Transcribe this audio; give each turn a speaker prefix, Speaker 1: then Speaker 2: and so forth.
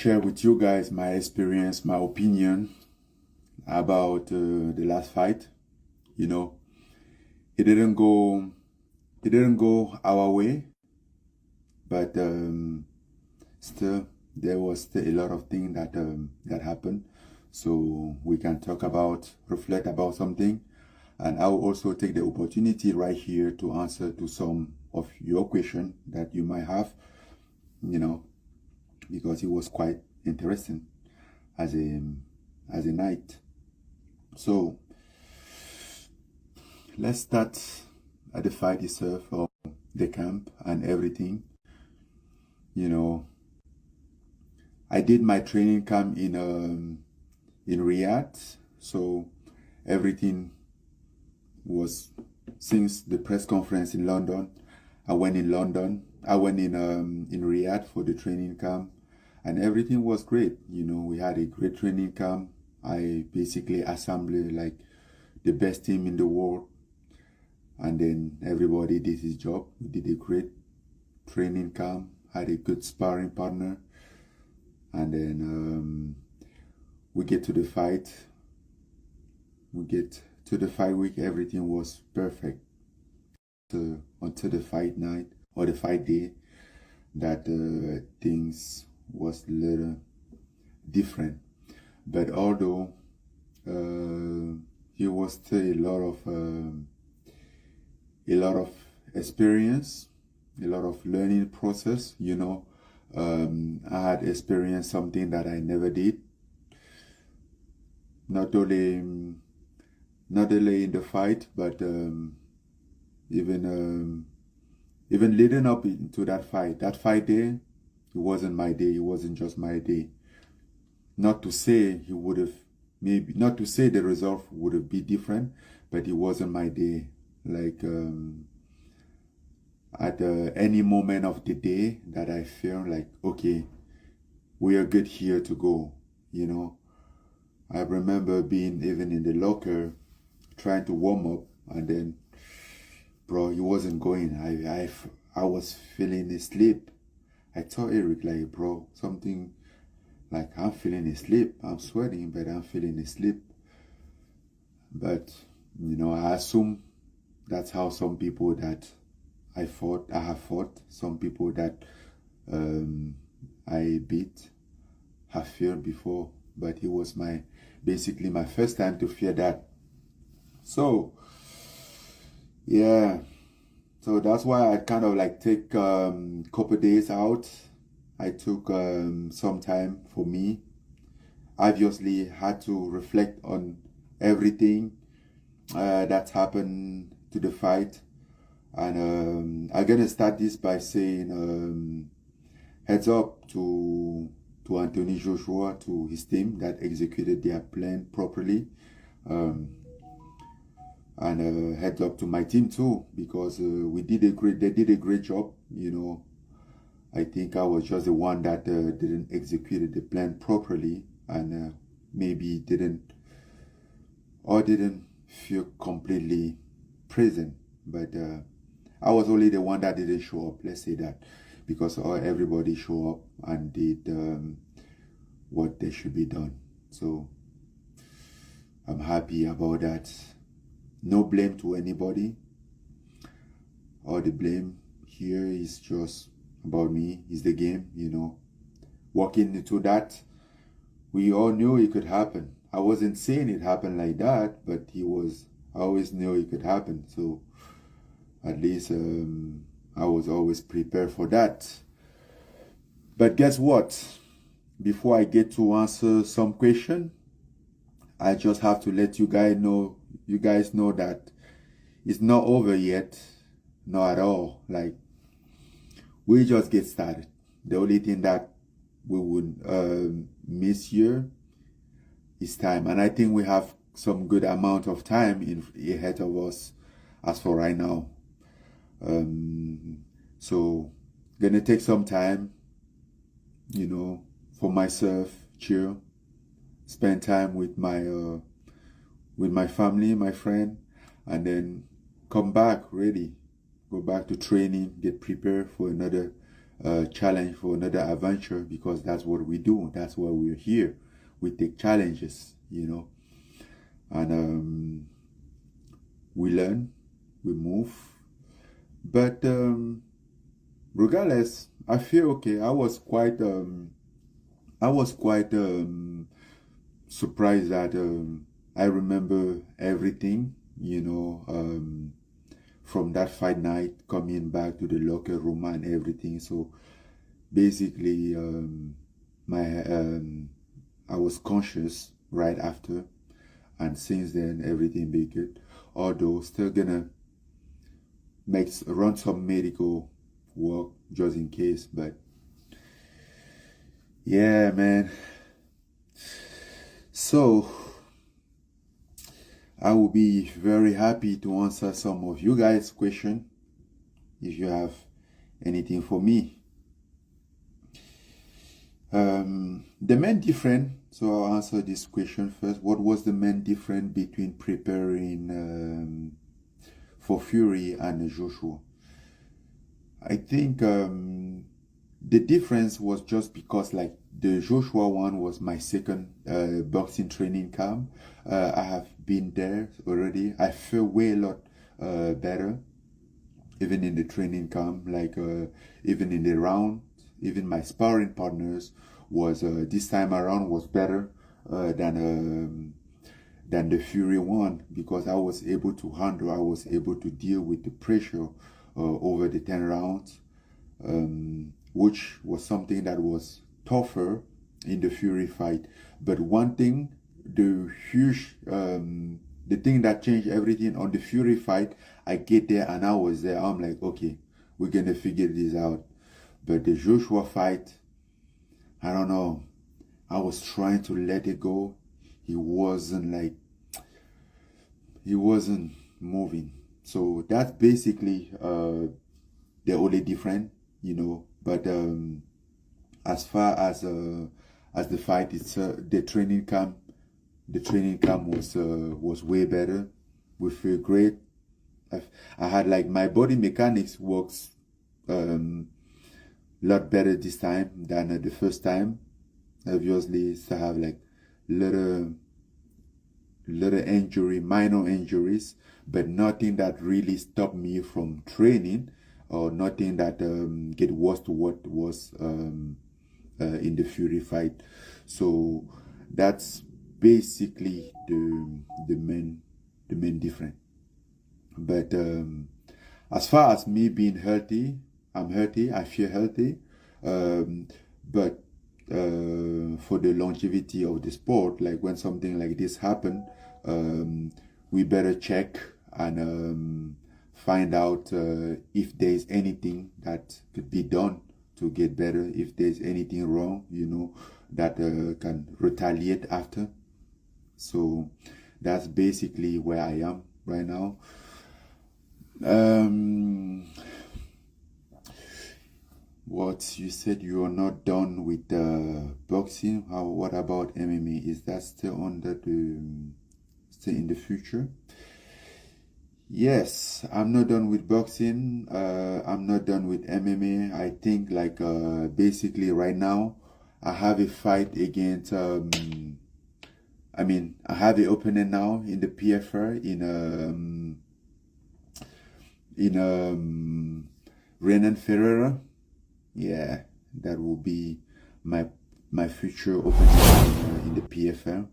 Speaker 1: share with you guys my experience, my opinion about the last fight. You know, it didn't go, it didn't go our way, but still there was still a lot of things that happened. So we can talk about, reflect about something, and I will also take the opportunity right here to answer to some of your questions that you might have. You know, because it was quite interesting as a night. So let's start at the fight itself, or the camp and everything. You know, I did my training camp in Riyadh, so everything was, since the press conference in London, I went in Riyadh for the training camp, and everything was great. You know, we had a great training camp. I basically assembled like the best team in the world, and then everybody did his job. We did a great training camp, had a good sparring partner, and then we get to the fight. We get to the fight week, everything was perfect. Until the fight night or the fight day, that things was a little different. But although it was still a lot of experience, a lot of learning process. You know, I had experienced something that I never did. Not only in the fight, but even leading up into that fight day, it wasn't my day. It wasn't just my day. Not to say he would have, maybe not to say the result would have been different, but it wasn't my day. Like at any moment of the day that I feel like, okay, we are good here to go. You know, I remember being even in the locker, trying to warm up, and then, bro, he wasn't going. I was feeling asleep. I told Eric, like, bro, something, like, I'm feeling asleep. I'm sweating, but I'm feeling asleep. But, you know, I assume that's how some people that I have fought, some people that I beat have feared before. But it was basically my first time to fear that. So, yeah. So that's why I kind of like take couple days out. I took some time for me. Obviously had to reflect on everything that's happened to the fight. And I'm gonna start this by saying heads up to Anthony Joshua, to his team that executed their plan properly. And heads up to my team too, because they did a great job. You know, I think I was just the one that didn't execute the plan properly, and maybe didn't feel completely present. But I was only the one that didn't show up, let's say that, because everybody showed up and did what they should be done. So I'm happy about that. No blame to anybody. All the blame here is just about me. It's the game, you know. Walking into that, we all knew it could happen. I wasn't saying it happened like that, but I always knew it could happen. So at least I was always prepared for that. But guess what? Before I get to answer some question, I just have to let you guys know that it's not over yet. Not at all. Like, we just get started. The only thing that we would miss here is time. And I think we have some good amount of time ahead of us as for right now. So gonna take some time, you know, for myself, chill, spend time with my family, my friend, and then come back ready, go back to training, get prepared for another challenge, for another adventure, because that's what we do. That's why we're here. We take challenges, you know, and we learn, we move. But regardless, I feel okay. I was quite surprised that I remember everything, you know, from that fight night, coming back to the locker room and everything. So basically, I was conscious right after, and since then everything been good. Although still gonna run some medical work just in case, but yeah, man. So I will be very happy to answer some of you guys' questions if you have anything for me. The main difference, so I'll answer this question first. What was the main difference between preparing for Fury and Joshua? I think the difference was just because, like, the Joshua one was my second boxing training camp. I have been there already. I feel way a lot better, even in the training camp, like even in the round. Even my sparring partners was this time around was better than the Fury one, because I was able to handle, I was able to deal with the pressure over the 10 rounds, which was something that was tougher in the Fury fight. But one thing, the thing that changed everything on the Fury fight, I get there and I was there. I'm like, okay, we're gonna figure this out. But the Joshua fight, I don't know. I was trying to let it go. He wasn't moving. So that's basically the only difference, you know. But as far as the fight, it's the training camp was way better. We feel great. I had, like, my body mechanics works lot better this time than the first time. Obviously, I have like little injury, minor injuries, but nothing that really stopped me from training, or nothing that get worse to what was in the Fury fight. So that's basically the main difference. But as far as me being healthy, I'm healthy, I feel healthy, but for the longevity of the sport, like when something like this happen, we better check and find out if there's anything that could be done to get better, if there's anything wrong, you know, that can retaliate after. So that's basically where I am right now. What you said, you are not done with boxing. What about MMA? Is that still still in the future? Yes, I'm not done with boxing. I'm not done with MMA. I think, like, basically right now, I have a fight against. I have an opening now in the PFR in Renan Ferreira. Yeah, that will be my future opening in the PFL.